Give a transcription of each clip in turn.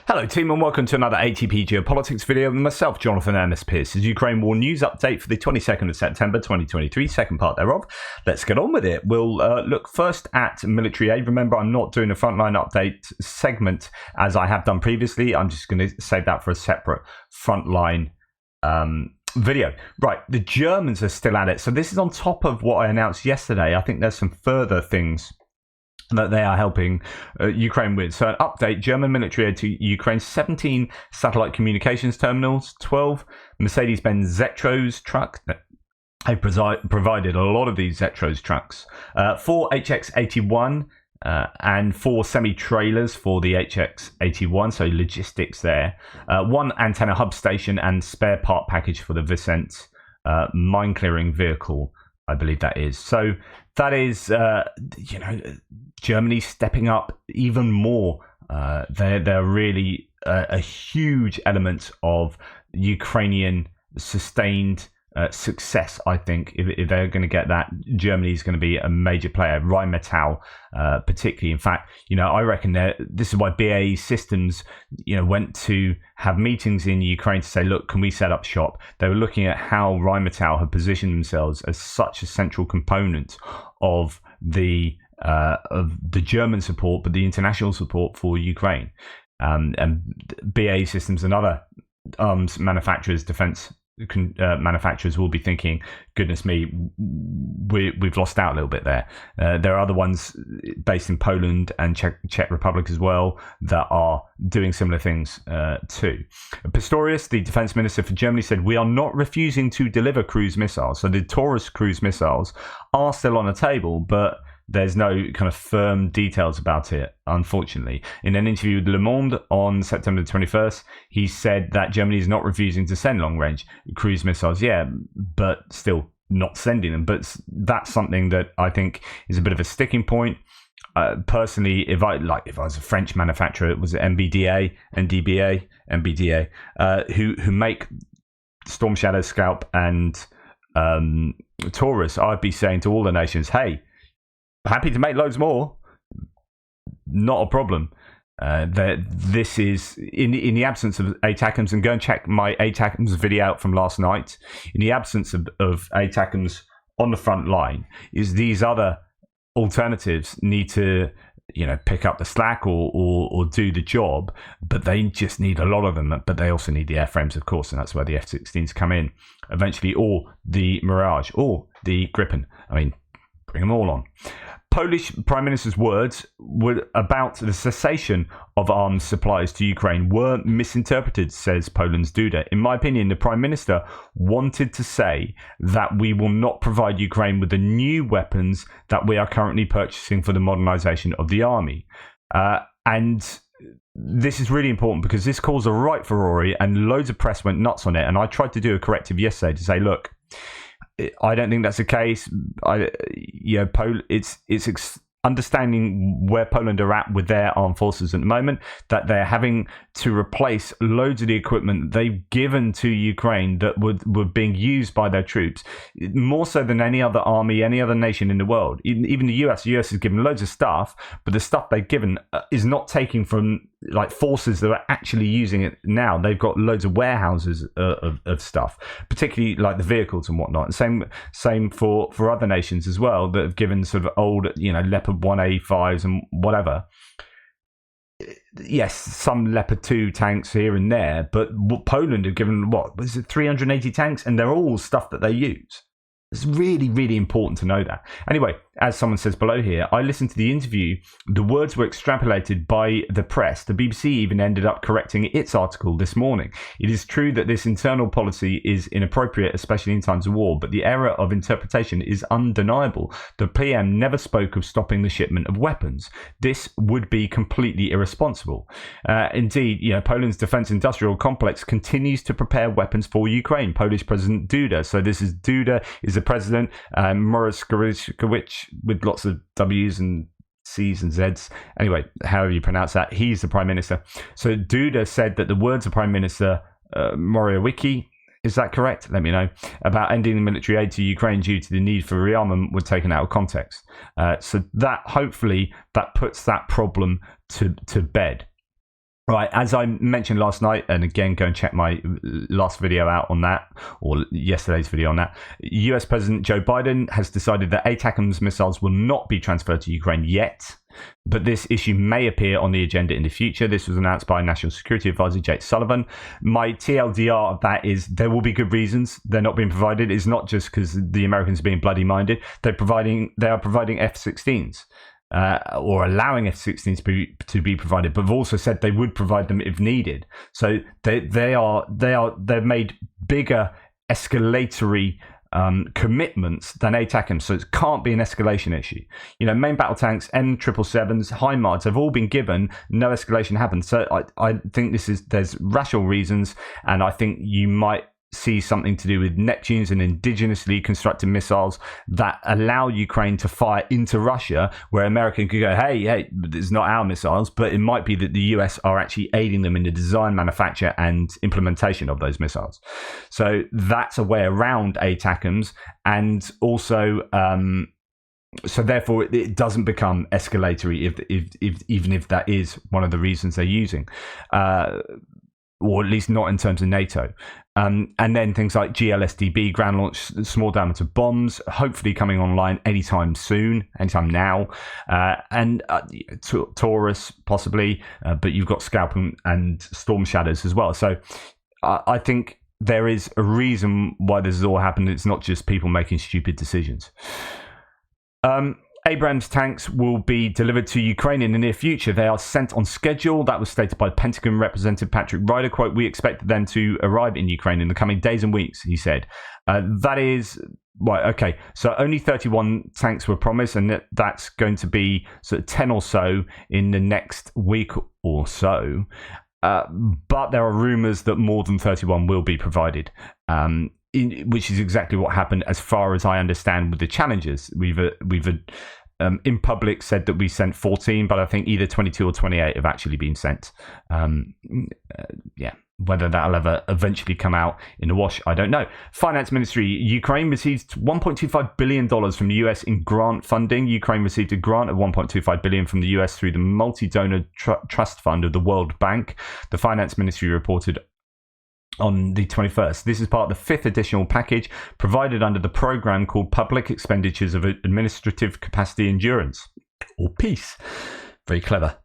Hello team and welcome to another ATP Geopolitics video with myself, Jonathan Ernest Pierce. This Ukraine War News Update for the 22nd of September 2023, second part thereof. Let's get on with it. We'll look first at military aid. Remember, I'm not doing a frontline update segment as I have done previously. I'm just going to save that for a separate frontline video. Right, the Germans are still at it. So this is on top of what I announced yesterday. I think there's some further things that they are helping Ukraine with. So an update, German military aid to Ukraine, 17 satellite communications terminals, 12 Mercedes-Benz Zetros trucks. They provided a lot of these Zetros trucks. 4 HX-81 and 4 semi-trailers for the HX-81, so logistics there. 1 antenna hub station and spare part package for the Vicent mine-clearing vehicle, I believe that is. So that is, Germany stepping up even more. They're really a huge element of Ukrainian sustained success, I think. If they're going to get that, Germany is going to be a major player. Rheinmetall, particularly. In fact, I reckon this is why BAE Systems, went to have meetings in Ukraine to say, look, can we set up shop? They were looking at how Rheinmetall have positioned themselves as such a central component of the German support, but the international support for Ukraine. And BAE Systems and other arms manufacturers, defense manufacturers will be thinking, goodness me, we've lost out a little bit there. There are other ones based in Poland and Czech Republic as well that are doing similar things too. Pistorius, the defense minister for Germany, said, we are not refusing to deliver cruise missiles. So the Taurus cruise missiles are still on the table, but there's no kind of firm details about it, unfortunately. In an interview with Le Monde on September the 21st, he said that Germany is not refusing to send long-range cruise missiles. Yeah, but still not sending them. But that's something that I think is a bit of a sticking point. Personally, if I was a French manufacturer, it was MBDA and MBDA, who make Storm Shadow, Scalp, and Taurus, I'd be saying to all the nations, hey, happy to make loads more, not a problem. This is in the absence of ATACMS, and go and check my ATACMS video out from last night. In the absence of ATACMS on the front line, is these other alternatives need to pick up the slack or do the job, but they just need a lot of them. But they also need the airframes, of course, and that's where the F-16s come in eventually, or the Mirage, or the Gripen. I mean, bring them all on. Polish Prime Minister's words about the cessation of arms supplies to Ukraine were misinterpreted, says Poland's Duda. In my opinion, the Prime Minister wanted to say that we will not provide Ukraine with the new weapons that we are currently purchasing for the modernization of the army. And this is really important because this caused a right furore and loads of press went nuts on it. And I tried to do a corrective yesterday to say, look, I don't think that's the case. It's understanding where Poland are at with their armed forces at the moment, that they're having to replace loads of the equipment they've given to Ukraine that were being used by their troops, more so than any other army, any other nation in the world. Even the US has given loads of stuff, but the stuff they've given is not taking from forces that are actually using it now. They've got loads of warehouses of stuff, particularly like the vehicles and whatnot. And same for other nations as well that have given sort of old, Leopard 1A5s and whatever. Yes, some Leopard 2 tanks here and there, but Poland have given 380 tanks, and they're all stuff that they use. It's really, really important to know that. Anyway, as someone says below here, I listened to the interview. The words were extrapolated by the press. The BBC even ended up correcting its article this morning. It is true that this internal policy is inappropriate, especially in times of war, but the error of interpretation is undeniable. The PM never spoke of stopping the shipment of weapons. This would be completely irresponsible. Indeed, Poland's defense industrial complex continues to prepare weapons for Ukraine. Polish President Duda. So this is Duda is the president, Morawiecki, with lots of W's and C's and Z's. Anyway, however you pronounce that, he's the prime minister. So Duda said that the words of Prime Minister Morawiecki, is that correct? Let me know, about ending the military aid to Ukraine due to the need for rearmament were taken out of context. So that hopefully that puts that problem to bed. Right, as I mentioned last night, and again, go and check my last video out on that, or yesterday's video on that, US President Joe Biden has decided that ATACMS missiles will not be transferred to Ukraine yet, but this issue may appear on the agenda in the future. This was announced by National Security Advisor Jake Sullivan. My TLDR of that is there will be good reasons they're not being provided. It's not just because the Americans are being bloody minded. They are providing F-16s. Or allowing F-16s to be provided, but have also said they would provide them if needed. So they've made bigger escalatory commitments than ATACMS, so it can't be an escalation issue. Main battle tanks, M777s, HIMARS have all been given. No escalation happened. So I think there's rational reasons, and I think you might see something to do with Neptunes and indigenously constructed missiles that allow Ukraine to fire into Russia, where America could go, hey, it's not our missiles, but it might be that the US are actually aiding them in the design, manufacture, and implementation of those missiles. So that's a way around ATACMS, and also so therefore it doesn't become escalatory even if that is one of the reasons they're using. Or at least not in terms of NATO. And then things like GLSDB, ground launch small diameter bombs, hopefully coming online anytime soon, anytime now. And Taurus, possibly, but you've got Scalp and Storm Shadows as well. So I think there is a reason why this has all happened. It's not just people making stupid decisions. Abrams tanks will be delivered to Ukraine in the near future. They are sent on schedule. That was stated by Pentagon Representative Patrick Ryder. Quote, "We expect them to arrive in Ukraine in the coming days and weeks," he said. That is... Right, okay. So only 31 tanks were promised, and that's going to be sort of 10 or so in the next week or so. But there are rumours that more than 31 will be provided. Which is exactly what happened, as far as I understand, with the challenges. We've in public said that we sent 14, but I think either 22 or 28 have actually been sent. Whether that'll ever eventually come out in the wash, I don't know. Finance Ministry, Ukraine received $1.25 billion from the US in grant funding. Ukraine received a grant of $1.25 billion from the US through the multi-donor trust fund of the World Bank. The Finance Ministry reported on the 21st. This is part of the fifth additional package provided under the program called Public Expenditures of Administrative Capacity Endurance, or PEACE. Very clever.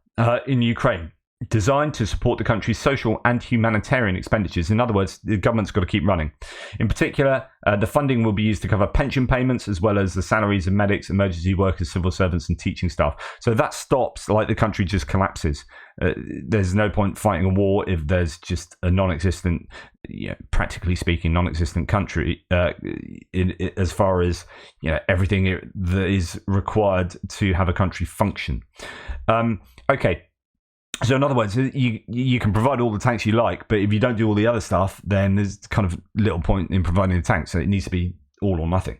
In Ukraine, designed to support the country's social and humanitarian expenditures. In other words, the government's got to keep running. In particular, the funding will be used to cover pension payments as well as the salaries of medics, emergency workers, civil servants, and teaching staff. So that stops, like the country just collapses. There's no point fighting a war if there's just a non-existent, practically speaking, non-existent country as far as everything that is required to have a country function. Okay. So in other words, you can provide all the tanks you like, but if you don't do all the other stuff, then there's kind of little point in providing the tanks. So it needs to be all or nothing.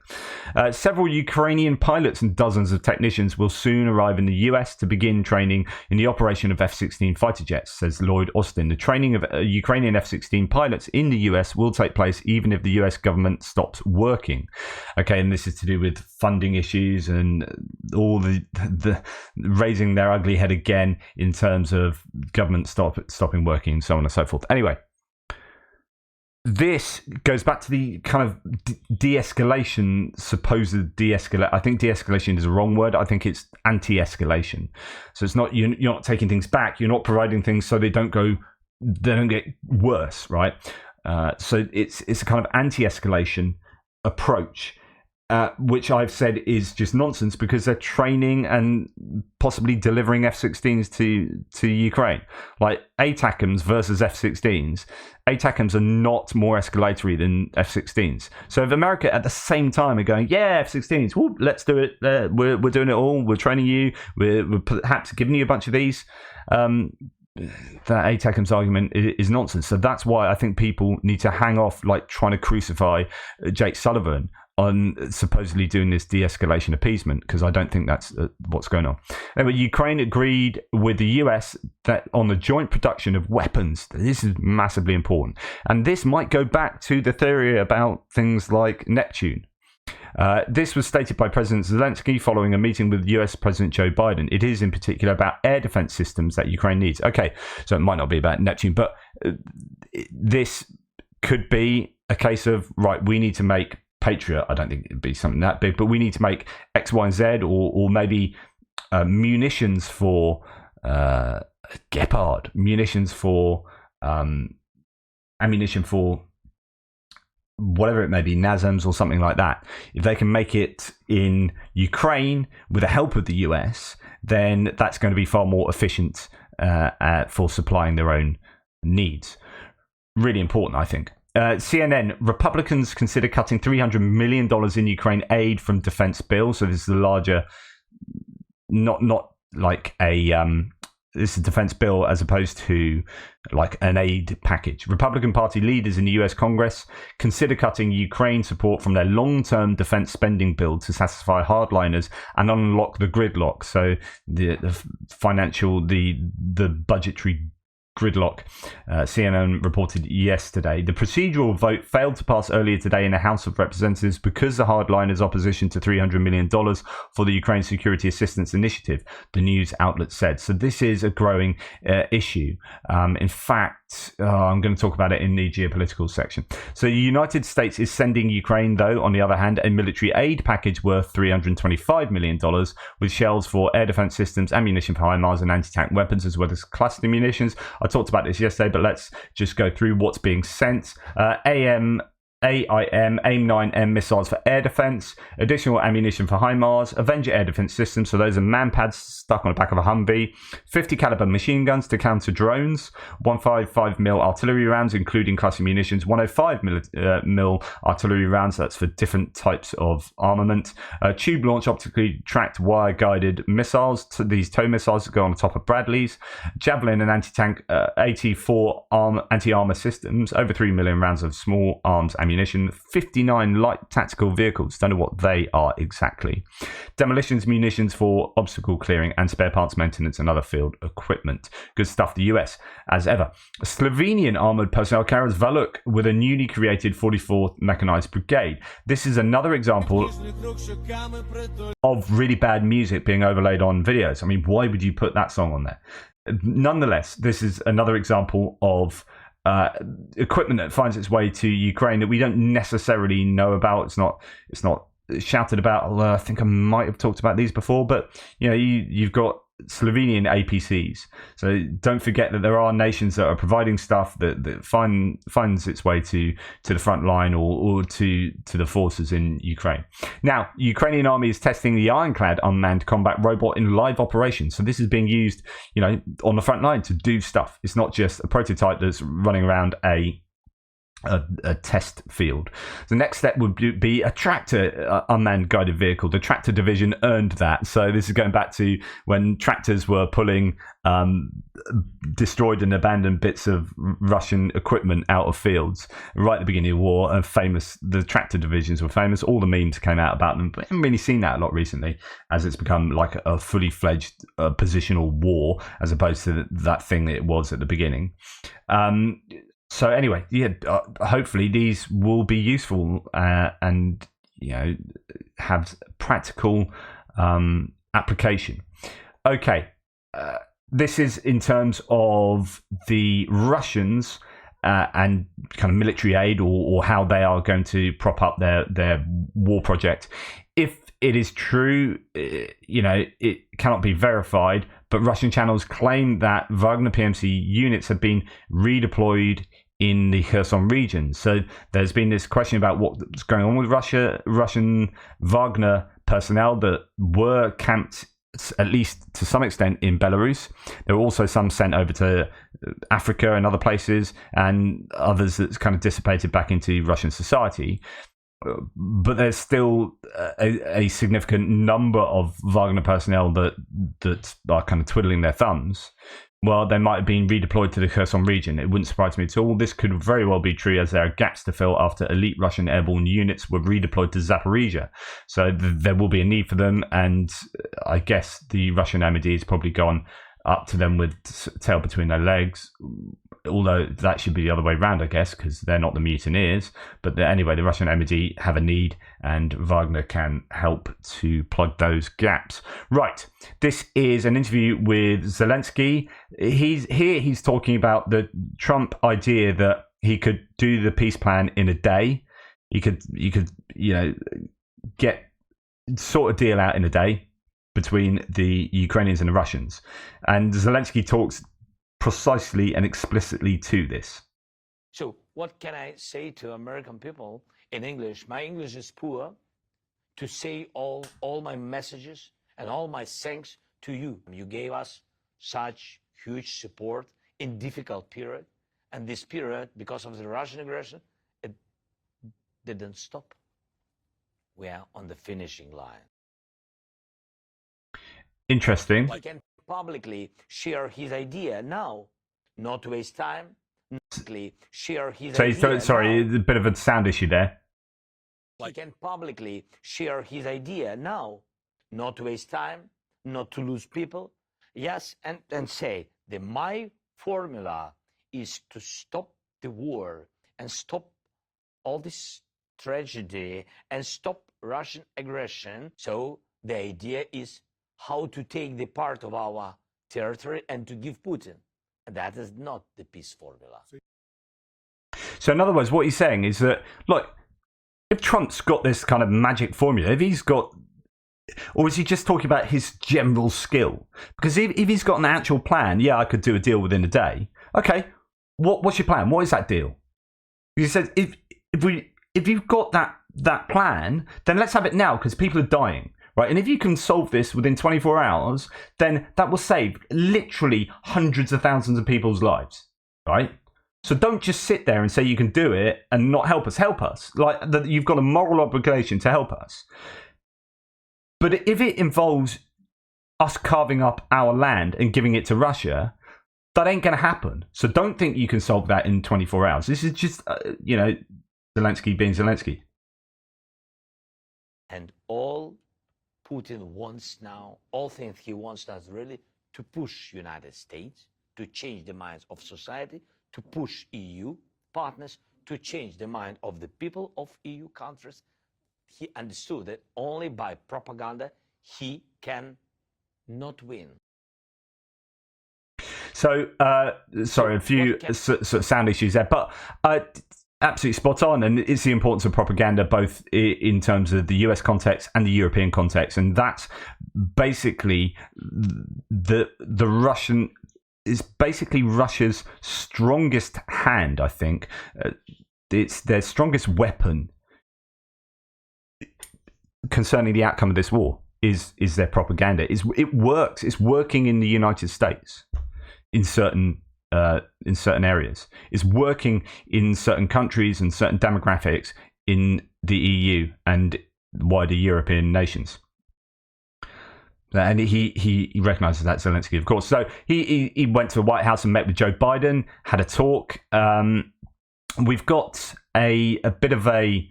Several Ukrainian pilots and dozens of technicians will soon arrive in the US to begin training in the operation of F-16 fighter jets, says Lloyd Austin. The training of Ukrainian F-16 pilots in the US will take place even if the US government stops working. Okay, and this is to do with funding issues and all the raising their ugly head again in terms of government stopping working and so on and so forth. Anyway, this goes back to the kind of de-escalation, supposed de-escalation. I think de-escalation is a wrong word. I think it's anti-escalation. So it's not, you're not taking things back. You're not providing things so they don't get worse, right? So it's a kind of anti-escalation approach, which I've said is just nonsense because they're training and possibly delivering F-16s to Ukraine. Like ATACMS versus F-16s. ATACMS are not more escalatory than F-16s. So if America at the same time are going, yeah, F-16s, whoop, let's do it. We're doing it all. We're training you. We're perhaps giving you a bunch of these. That ATACMS argument is nonsense. So that's why I think people need to hang off like trying to crucify Jake Sullivan on supposedly doing this de-escalation appeasement, because I don't think that's what's going on. Anyway, Ukraine agreed with the US that on the joint production of weapons. This is massively important. And this might go back to the theory about things like Neptune. This was stated by President Zelensky following a meeting with US President Joe Biden. It is in particular about air defense systems that Ukraine needs. Okay, so it might not be about Neptune, but this could be a case of, right, we need to make Patriot. I don't think it'd be something that big, but we need to make X, Y, and Z, or maybe munitions for Geopol, munitions for ammunition for whatever it may be, NASAMS or something like that. If they can make it in Ukraine with the help of the US, then that's going to be far more efficient for supplying their own needs. Really important, I think. CNN, Republicans consider cutting $300 million in Ukraine aid from defense bill. So this is the larger, not like a... this is a defense bill as opposed to like an aid package. Republican Party leaders in the US Congress consider cutting Ukraine support from their long-term defense spending bill to satisfy hardliners and unlock the gridlock. So the financial, the budgetary gridlock, CNN reported yesterday. The procedural vote failed to pass earlier today in the House of Representatives because the hardliners' opposition to $300 million for the Ukraine Security Assistance Initiative, the news outlet said. So this is a growing issue. In fact, I'm going to talk about it in the geopolitical section. So the United States is sending Ukraine, though, on the other hand, a military aid package worth $325 million with shells for air defense systems, ammunition for HIMARS and anti-tank weapons, as well as cluster munitions. I talked about this yesterday, but let's just go through what's being sent. AIM-9M missiles for air defense, additional ammunition for HIMARS, Avenger air defense systems, so those are man-pads stuck on the back of a Humvee, 50 caliber machine guns to counter drones, 155mm artillery rounds, including cluster munitions, 105mm artillery rounds, that's for different types of armament, tube launch optically tracked wire-guided missiles, these tow missiles that go on the top of Bradleys, Javelin and anti-tank AT-4 anti-armor systems, over 3 million rounds of small arms ammunition, 59 light tactical vehicles, don't know what they are exactly, demolitions munitions for obstacle clearing and spare parts maintenance and other field equipment. Good stuff. The US, as ever. Slovenian armoured personnel carries Valuk with a newly created 44th Mechanized Brigade. This is another example of really bad music being overlaid on videos. I mean, why would you put that song on there? Nonetheless, this is another example of equipment that finds its way to Ukraine that we don't necessarily know about. It's not shouted about. I think I might have talked about these before, but you've got Slovenian APCs. So don't forget that there are nations that are providing stuff that finds its way to the front line or to the forces in Ukraine. Now, Ukrainian army is testing the Ironclad unmanned combat robot in live operations. So this is being used, on the front line to do stuff. It's not just a prototype that's running around a test field. The next step would be a tractor unmanned guided vehicle. The tractor division earned that. So this is going back to when tractors were pulling destroyed and abandoned bits of Russian equipment out of fields right at the beginning of the war. The tractor divisions were famous. All the memes came out about them, but I haven't really seen that a lot recently, as it's become like a fully fledged positional war as opposed to that thing that it was at the beginning. So anyway, hopefully these will be useful and have practical application. Okay, this is in terms of the Russians and kind of military aid or how they are going to prop up their war project. If it is true, it cannot be verified, but Russian channels claim that Wagner PMC units have been redeployed in the Kherson region. So there's been this question about what's going on with Russian Wagner personnel that were camped, at least to some extent, in Belarus. There were also some sent over to Africa and other places, and others that's kind of dissipated back into Russian society. But there's still a significant number of Wagner personnel that are kind of twiddling their thumbs. Well, they might have been redeployed to the Kherson region. It wouldn't surprise me at all. This could very well be true, as there are gaps to fill after elite Russian airborne units were redeployed to Zaporizhia. So there will be a need for them, and I guess the Russian MOD has probably gone up to them with tail between their legs. although that should be the other way around, I guess, because they're not the mutineers. But anyway, the Russian embassy have a need, and Wagner can help to plug those gaps. Right, this is an interview with Zelensky. He's talking about the Trump idea that he could do the peace plan in a day. You could get sort of deal out in a day between the Ukrainians and the Russians. And Zelensky talks precisely and explicitly to this. So what can I say to American people in English? My English is poor to say all my messages and all my thanks to you. You gave us such huge support in difficult period. And this period, because of the Russian aggression, it didn't stop. We are on the finishing line. Interesting. He can publicly share his idea now, not waste time. Publicly share his idea. Sorry, a bit of a sound issue there. He can publicly share his idea now, not waste time, not to lose people. Yes, and say that my formula is to stop the war and stop all this tragedy and stop Russian aggression. So the idea is how to take the part of our territory and to give Putin. And that is not the peace formula. So in other words, what he's saying is that, look, if Trump's got this kind of magic formula, if he's got, or is he just talking about his general skill? Because if he's got an actual plan, yeah, I could do a deal within a day. Okay, what's your plan? What is that deal? He says, if you've got that plan, then let's have it now because people are dying. Right, and if you can solve this within 24 hours, then that will save literally hundreds of thousands of people's lives, right? So don't just sit there and say you can do it and not help us. Help us. Like, you've got a moral obligation to help us. But if it involves us carving up our land and giving it to Russia, that ain't going to happen. So don't think you can solve that in 24 hours. This is just, Zelensky being Zelensky. And all Putin wants now, all things he wants now is really to push United States, to change the minds of society, to push EU partners, to change the mind of the people of EU countries. He understood that only by propaganda he can not win. So, sorry, a few sort of sound issues there, but absolutely spot on, and it's the importance of propaganda both in terms of the US context and the European context, and that's basically the Russian is basically Russia's strongest hand. I think it's their strongest weapon concerning the outcome of this war is their propaganda. It works. It's working in the United States in certain areas. It's working in certain countries and certain demographics in the EU and wider European nations. And he recognises that, Zelensky, of course. So he went to the White House and met with Joe Biden, had a talk. We've got a bit of an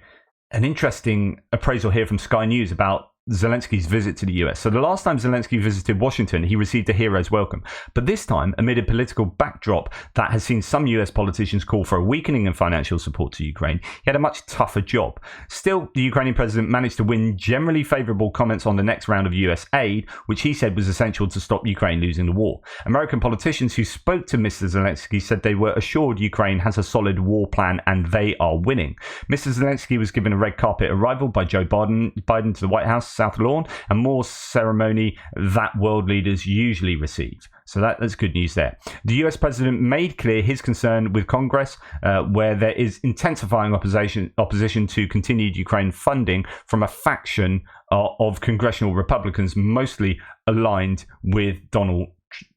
interesting appraisal here from Sky News about Zelensky's visit to the US. So the last time Zelensky visited Washington, he received a hero's welcome. But this time, amid a political backdrop that has seen some US politicians call for a weakening in financial support to Ukraine, he had a much tougher job. Still, the Ukrainian president managed to win generally favourable comments on the next round of US aid, which he said was essential to stop Ukraine losing the war. American politicians who spoke to Mr. Zelensky said they were assured Ukraine has a solid war plan and they are winning. Mr. Zelensky was given a red carpet arrival by Joe Biden to the White House South Lawn, and more ceremony that world leaders usually receive. So that's good news there. The US president made clear his concern with Congress, where there is intensifying opposition to continued Ukraine funding from a faction of congressional Republicans, mostly aligned with Donald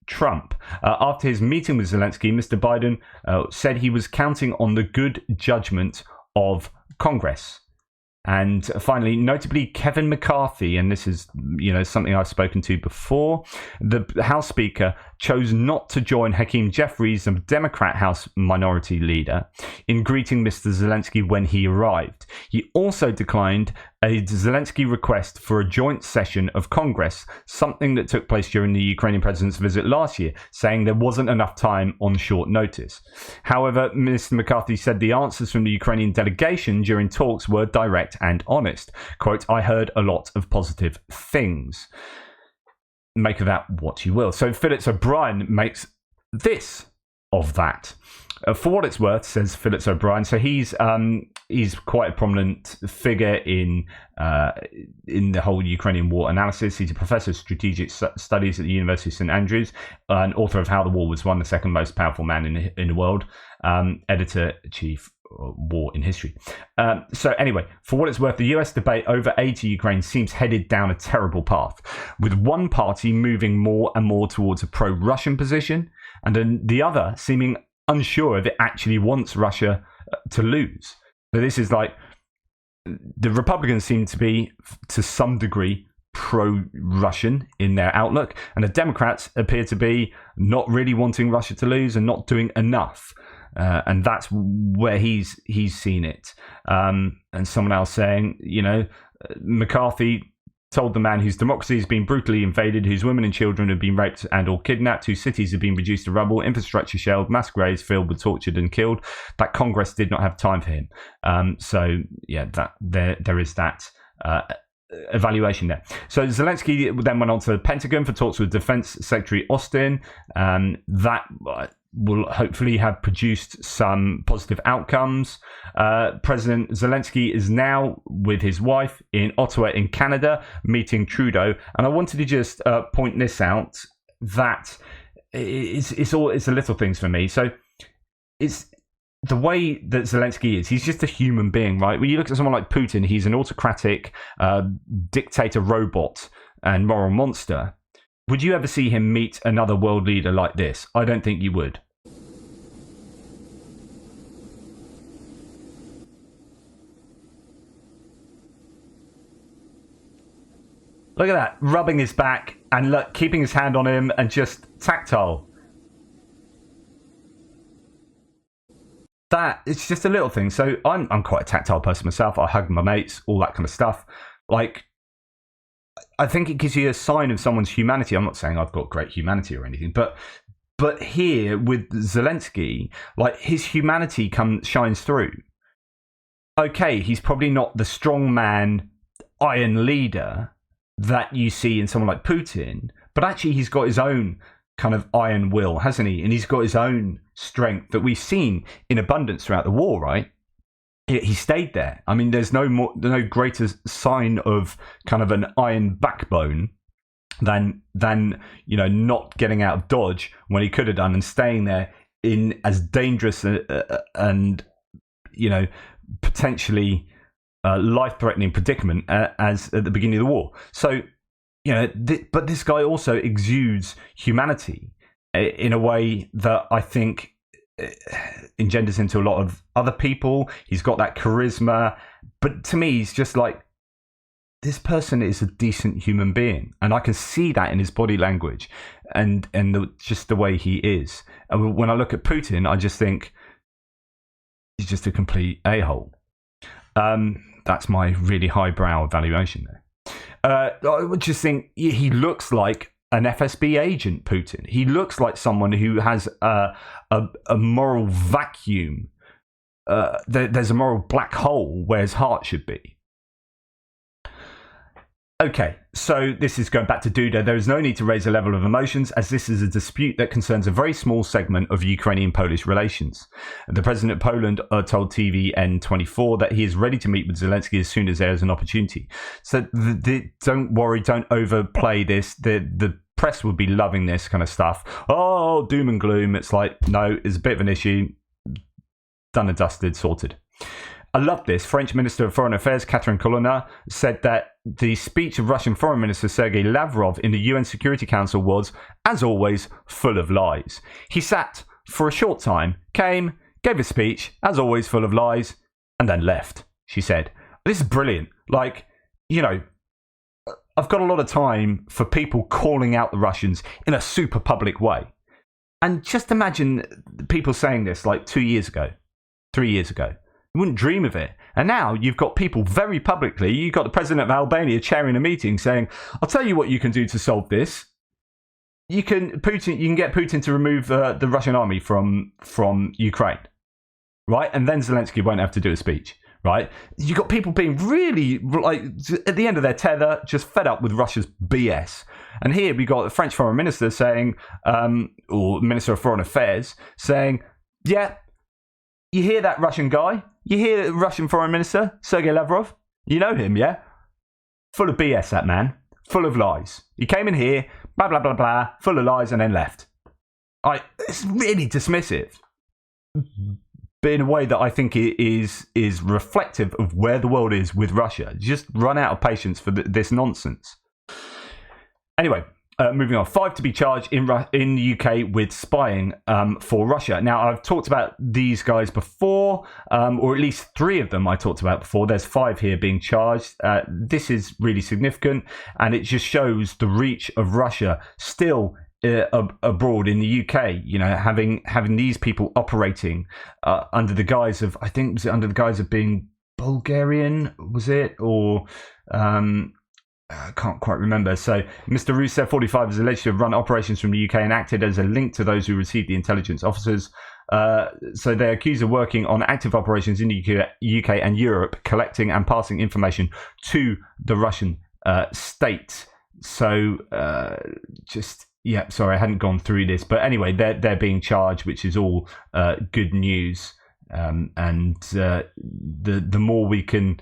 Trump. After his meeting with Zelensky, Mr. Biden said he was counting on the good judgment of Congress. And finally, notably, Kevin McCarthy, and this is something I've spoken to before, the House Speaker chose not to join Hakeem Jeffries, the Democrat House Minority Leader, in greeting Mr. Zelensky when he arrived. He also declined a Zelensky request for a joint session of Congress, something that took place during the Ukrainian president's visit last year, saying there wasn't enough time on short notice. However, Mr. McCarthy said the answers from the Ukrainian delegation during talks were direct and honest. Quote, "I heard a lot of positive things." Make of that what you will. So Phillips O'Brien makes this of that. For what it's worth, says Phillips O'Brien, so he's quite a prominent figure in the whole Ukrainian war analysis. He's a professor of strategic studies at the University of St Andrews, an author of How the War Was Won, the second most powerful man in the world, editor-chief war in history. So anyway, for what it's worth, the US debate over aid to Ukraine seems headed down a terrible path, with one party moving more and more towards a pro-Russian position, and then the other seeming unsure if it actually wants Russia to lose. So this is like, the Republicans seem to be, to some degree, pro-Russian in their outlook, and the Democrats appear to be not really wanting Russia to lose and not doing enough. And that's where he's seen it. And someone else saying, McCarthy told the man whose democracy has been brutally invaded, whose women and children have been raped and or kidnapped, whose cities have been reduced to rubble, infrastructure shelled, mass graves filled with tortured and killed, that Congress did not have time for him. So yeah, that there is that evaluation there. So Zelensky then went on to the Pentagon for talks with Defense Secretary Austin. That will hopefully have produced some positive outcomes. President Zelensky is now with his wife in Ottawa in Canada, meeting Trudeau. And I wanted to just point this out, that it's the little things for me. So it's the way that Zelensky is. He's just a human being, right? When you look at someone like Putin, he's an autocratic dictator robot and moral monster. Would you ever see him meet another world leader like this? I don't think you would. Look at that, rubbing his back and look, keeping his hand on him and just tactile. That, it's just a little thing. So I'm quite a tactile person myself. I hug my mates, all that kind of stuff. Like, I think it gives you a sign of someone's humanity. I'm not saying I've got great humanity or anything, but here with Zelensky, like, his humanity shines through. Okay, he's probably not the strong man, iron leader that you see in someone like Putin, but actually he's got his own kind of iron will, hasn't he? And he's got his own strength that we've seen in abundance throughout the war, right? He stayed there. I mean, there's no greater sign of kind of an iron backbone than not getting out of Dodge when he could have done, and staying there in as dangerous and potentially life-threatening predicament as at the beginning of the war. So, but this guy also exudes humanity in a way that I think engenders into a lot of other people. He's got that charisma, but to me, he's just like, this person is a decent human being, and I can see that in his body language and just the way he is. And when I look at Putin, I just think he's just a complete a-hole. That's my really highbrow evaluation there. I would just think he looks like an FSB agent, Putin. He looks like someone who has a moral vacuum. There's a moral black hole where his heart should be. Okay, so this is going back to Duda. There is no need to raise a level of emotions, as this is a dispute that concerns a very small segment of Ukrainian-Polish relations. The president of Poland told TVN24 that he is ready to meet with Zelensky as soon as there is an opportunity. So don't worry, don't overplay this. The press would be loving this kind of stuff. Oh, doom and gloom. It's like, no, it's a bit of an issue. Done and dusted, sorted. I love this. French Minister of Foreign Affairs, Catherine Colonna, said that the speech of Russian Foreign Minister Sergei Lavrov in the UN Security Council was, as always, full of lies. He sat for a short time, came, gave a speech, as always, full of lies, and then left, she said. This is brilliant. Like, I've got a lot of time for people calling out the Russians in a super public way. And just imagine people saying this like 2 years ago, 3 years ago. You wouldn't dream of it. And now you've got people very publicly, you've got the president of Albania chairing a meeting saying, I'll tell you what you can do to solve this. You can get Putin to remove the Russian army from Ukraine, right? And then Zelensky won't have to do a speech, right? You've got people being really, like, at the end of their tether, just fed up with Russia's BS. And here we got the French foreign minister saying, or Minister of Foreign Affairs, saying, yeah, you hear that Russian guy? You hear the Russian foreign minister, Sergei Lavrov? You know him, yeah? Full of BS, that man. Full of lies. He came in here, blah, blah, blah, blah, full of lies, and then left. It's really dismissive. But in a way that I think is reflective of where the world is with Russia. Just run out of patience for this nonsense. Anyway, moving on. 5 to be charged in the UK with spying for Russia. Now, I've talked about these guys before, or at least 3 of them I talked about before. There's 5 here being charged. This is really significant, and it just shows the reach of Russia still abroad in the UK. You know, having these people operating under the guise of, I think, was it under the guise of being Bulgarian? Was it, or I can't quite remember. So Mr. Rusev, 45, is alleged to have run operations from the UK and acted as a link to those who received the intelligence officers. So they're accused of working on active operations in the UK and Europe, collecting and passing information to the Russian state. So yeah, sorry, I hadn't gone through this. But anyway, they're being charged, which is all good news. And the more we can...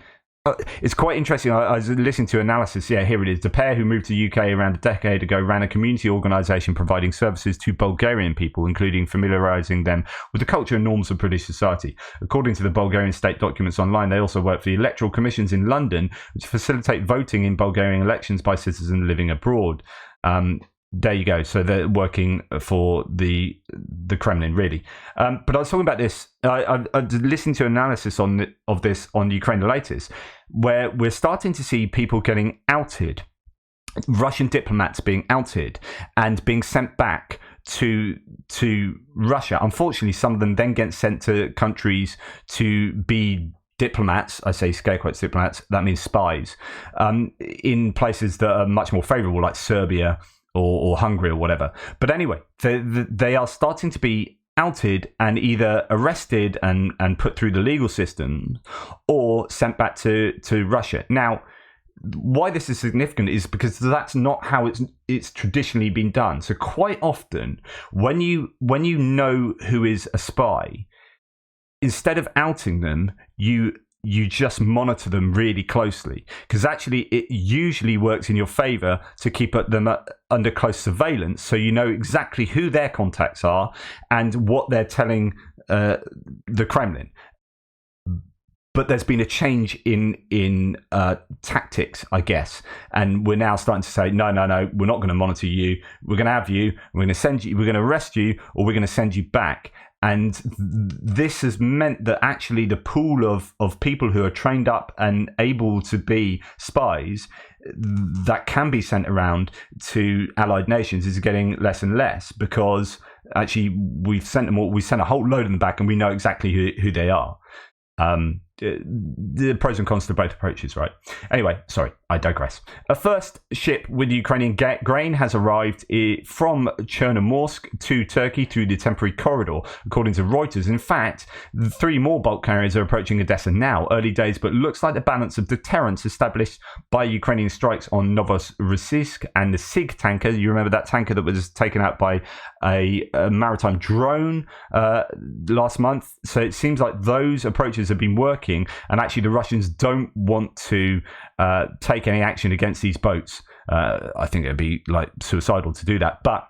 it's quite interesting. I was listening to analysis. Yeah, here it is. The pair who moved to the UK around a decade ago ran a community organisation providing services to Bulgarian people, including familiarising them with the culture and norms of British society. According to the Bulgarian state documents online, they also work for the electoral commissions in London, which facilitate voting in Bulgarian elections by citizens living abroad. There you go. So they're working for the Kremlin, really. But I was talking about this. I listened to analysis of this on Ukraine the latest, where we're starting to see people getting outed, Russian diplomats being outed and being sent back to Russia. Unfortunately, some of them then get sent to countries to be diplomats. I say scare quotes diplomats. That means spies in places that are much more favourable, like Serbia or Hungary or whatever. But anyway, they are starting to be outed and either arrested and put through the legal system or sent back to Russia. Now, why this is significant is because that's not how it's traditionally been done. So quite often, when you know who is a spy, instead of outing them, you just monitor them really closely, because actually it usually works in your favor to keep them under close surveillance, so you know exactly who their contacts are and what they're telling the Kremlin. But there's been a change in tactics, I guess, and we're now starting to say, no, we're not going to monitor you. We're going to have you. We're going to send you. We're going to arrest you, or we're going to send you back. And this has meant that actually the pool of people who are trained up and able to be spies that can be sent around to allied nations is getting less and less, because actually we've sent them all. We sent a whole load of them back, and we know exactly who they are. The pros and cons to both approaches, right? Anyway, sorry, I digress. A first ship with Ukrainian grain has arrived from Chernomorsk to Turkey through the temporary corridor, according to Reuters. In fact, 3 more bulk carriers are approaching Odessa now. Early days, but looks like the balance of deterrence established by Ukrainian strikes on Novorossiysk and the SIG tanker. You remember that tanker that was taken out by a maritime drone last month? So it seems like those approaches have been working, and actually the Russians don't want to take any action against these boats. I think it'd be like suicidal to do that, but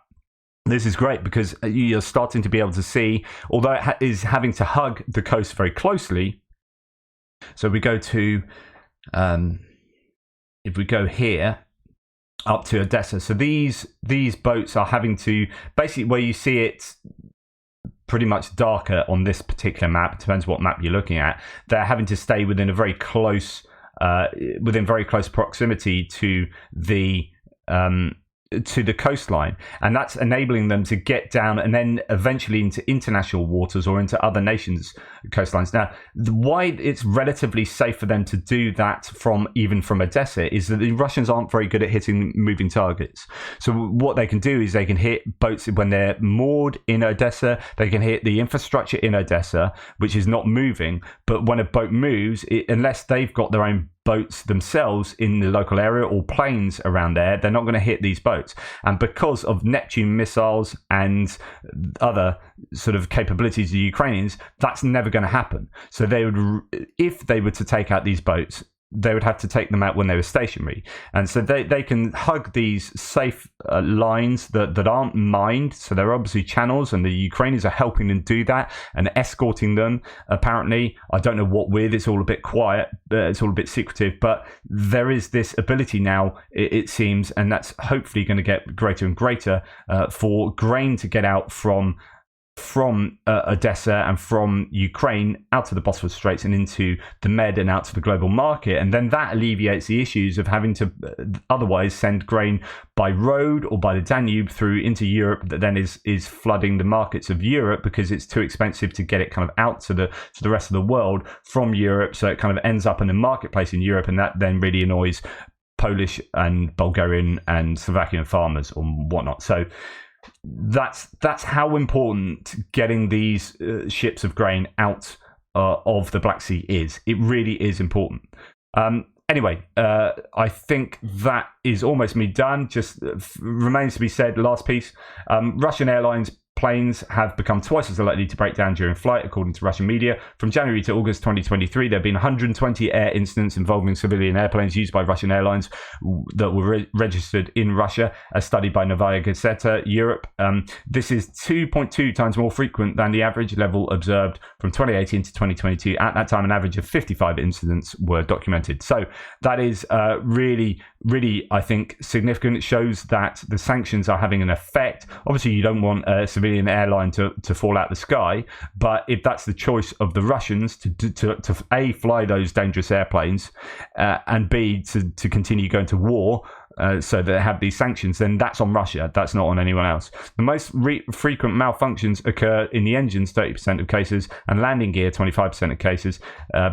this is great because you're starting to be able to see, although it is having to hug the coast very closely. So we go to if we go here up to Odessa, so these boats are having to, basically where you see it pretty much darker on this particular map, it depends what map you're looking at, they're having to stay within a very close within very close proximity to the coastline, and that's enabling them to get down and then eventually into international waters or into other nations' coastlines. Now, why it's relatively safe for them to do that even from Odessa is that the Russians aren't very good at hitting moving targets. So what they can do is they can hit boats when they're moored in Odessa. They can hit the infrastructure in Odessa, which is not moving. But when a boat moves, unless they've got their own boats themselves in the local area or planes around there, they're not going to hit these boats. And because of Neptune missiles and other sort of capabilities of the Ukrainians, that's never going to happen. So they would, if they were to take out these boats, they would have to take them out when they were stationary. And so they can hug these safe lines that aren't mined. So they're obviously channels, and the Ukrainians are helping them do that and escorting them. Apparently, I don't know what with. It's all a bit quiet. It's all a bit secretive. But there is this ability now, it seems, and that's hopefully going to get greater and greater for grain to get out from Odessa and from Ukraine out to the Bosphorus Straits and into the Med and out to the global market. And then that alleviates the issues of having to otherwise send grain by road or by the Danube through into Europe that then is flooding the markets of Europe because it's too expensive to get it kind of out to the rest of the world from Europe. So it kind of ends up in the marketplace in Europe, and that then really annoys Polish and Bulgarian and Slovakian farmers or whatnot. So that's how important getting these ships of grain out of the Black Sea is. It really is important. Anyway, I think that is almost me done. Just remains to be said, last piece. Russian airlines planes have become twice as likely to break down during flight, according to Russian media. From January to August 2023, there have been 120 air incidents involving civilian airplanes used by Russian airlines that were registered in Russia, as studied by Novaya Gazeta Europe. This is 2.2 times more frequent than the average level observed from 2018 to 2022. At that time, an average of 55 incidents were documented. So that is really, I think, significant. It shows that the sanctions are having an effect. Obviously, you don't want a civilian airline to fall out the sky, but if that's the choice of the Russians to A, fly those dangerous airplanes, and B, to continue going to war, so they have these sanctions, then that's on Russia. That's not on anyone else. The most frequent malfunctions occur in the engines, 30% of cases, and landing gear, 25% of cases.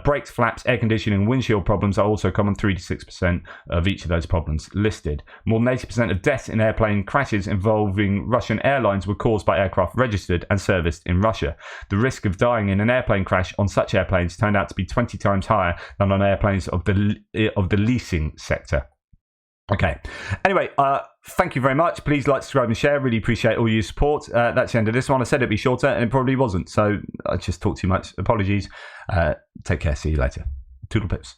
Brakes, flaps, air conditioning, windshield problems are also common, 3 to 6% of each of those problems listed. More than 80% of deaths in airplane crashes involving Russian airlines were caused by aircraft registered and serviced in Russia. The risk of dying in an airplane crash on such airplanes turned out to be 20 times higher than on airplanes of the leasing sector. Okay. Anyway, thank you very much. Please like, subscribe, and share. Really appreciate all your support. That's the end of this one. I said it'd be shorter, and it probably wasn't. So I just talked too much. Apologies. Take care. See you later. Toodle pips.